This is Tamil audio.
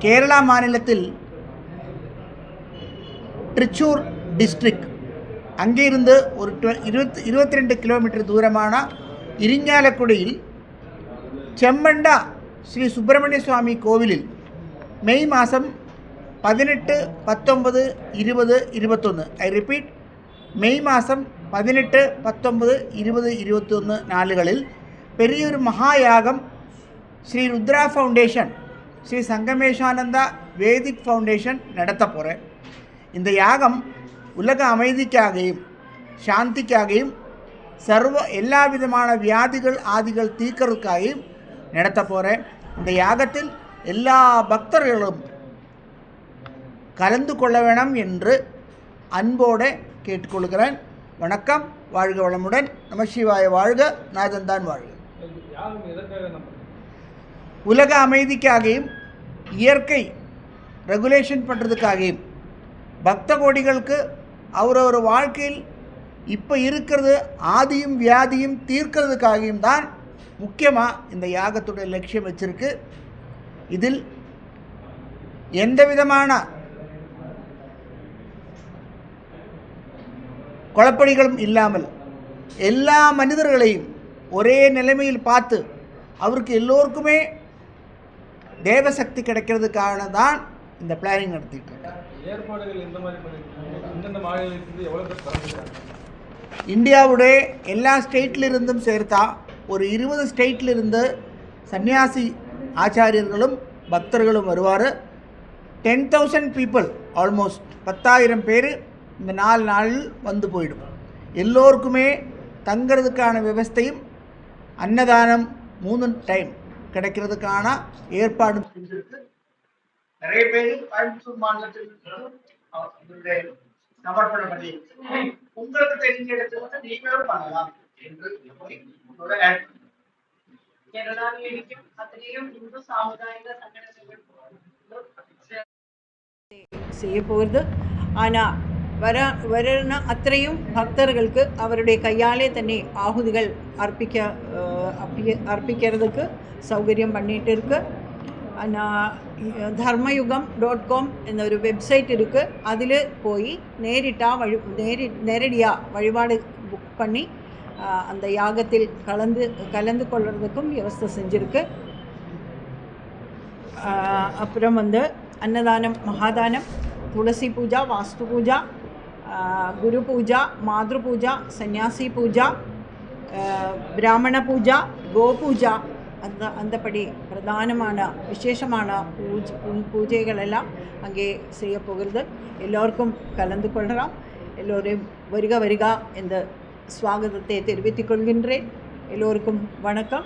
கேரளா மாநிலத்தில் ட்ரிச்சூர் டிஸ்ட்ரிக்ட் அங்கிருந்து ஒரு 22 கிலோமீட்டர் தூரமான இரிஞ்ஞாலக்குடியில் செம்மண்டா ஸ்ரீ சுப்பிரமணிய சுவாமி கோவிலில் மே மாதம் 18, 19, 20, 21 ஐ ரிப்பீட் மே மாதம் 18, 19, 20, 21 நாளுகளில் பெரியொரு மகாயாகம் ஸ்ரீ ருத்ரா ஃபவுண்டேஷன் ஸ்ரீ சங்கமேஷானந்தா வேதிக் ஃபவுண்டேஷன் நடத்த போகிறேன். இந்த யாகம் உலக அமைதிக்காகவும் சாந்திக்காகவும் எல்லா விதமான வியாதிகள் ஆதிகள் தீர்க்கறதுக்காகவும் நடத்த போகிறேன். இந்த யாகத்தில் எல்லா பக்தர்களும் கலந்து கொள்ள வேணும் என்று அன்போடு கேட்டுக்கொள்கிறேன். வணக்கம். வாழ்க வளமுடன். நமசிவாய வாழ்க. நாதன்தான் வாழ்க. உலக அமைதிக்காகவும் இயற்கை ரெகுலேஷன் பண்ணுறதுக்காகவும் பக்த கோடிகளுக்கு அவரவர் வாழ்க்கையில் இப்போ இருக்கிறது ஆதியும் வியாதியும் தீர்க்கிறதுக்காகவும் தான் முக்கியமாக இந்த யாகத்துடைய லட்சியம் வச்சுருக்கு. இதில் எந்த விதமான குழப்படிகளும் இல்லாமல் எல்லா மனிதர்களையும் ஒரே நிலைமையில் பார்த்து அவருக்கு எல்லோருக்குமே தேவசக்தி கிடைக்கிறதுக்காக தான் இந்த பிளானிங் நடத்திட்டு இருக்காங்க. இந்தியாவுடைய எல்லா ஸ்டேட்லிருந்தும் சேர்த்தா ஒரு 20 ஸ்டேட்லிருந்து சன்னியாசி ஆச்சாரியர்களும் பக்தர்களும் வருவார். 10,000 பீப்புள், ஆல்மோஸ்ட் 10,000 பேர் இந்த 4 நாளில் வந்து போயிடும். எல்லோருக்குமே தங்கிறதுக்கான விவஸ்தையும் அன்னதானம் 3 டைம் கிடைக்கிறதுக்கான ஏற்பாடு செஞ்சிருக்கு. நிறைய பேர் கோயம்புத்தூர் மாநிலத்தில் சமர்ப்பணம் பண்ணி உங்களுக்கு தெரிஞ்ச இடத்துல வந்து நீங்களும் பண்ணலாம் என்று செய்ய போகிறது. ஆனால் വരുന്ന അത്രയും ഭക്തർക്ക് അവരുടെ കയ്യാലെ തന്നെ ആഹുതികൾ അർപ്പിக்கிறதுக்கு சௌகரியம் பண்ணிட்டு இருக்கு. தர்மயுகம்.com എന്നൊരു வெப்சைட் இருக்குது. அதில் போய் நேரடியாக வழிபாடு புக் பண்ணி அந்த யாகத்தில் கலந்து கொள்றதுக்கும் வியவஸ்தை செஞ்சுருக்கு. அப்புறம் வந்து அன்னதானம், மகாதானம், துளசி பூஜா, வாஸ்து பூஜா, குரு பூஜா, மாத்ரு பூஜா, சன்னியாசி பூஜா, பிராமண பூஜா, கோபூஜா, அந்தபடி பிரதானமான விசேஷமான பூஜைகளெல்லாம் அங்கே செய்ய போகிறது. எல்லோருக்கும் கலந்து கொள்ளலாம். எல்லோரையும் வருக வருக இந்த ஸ்வாகதத்தை தெரிவித்துக் கொள்கின்றேன். எல்லோருக்கும் வணக்கம்.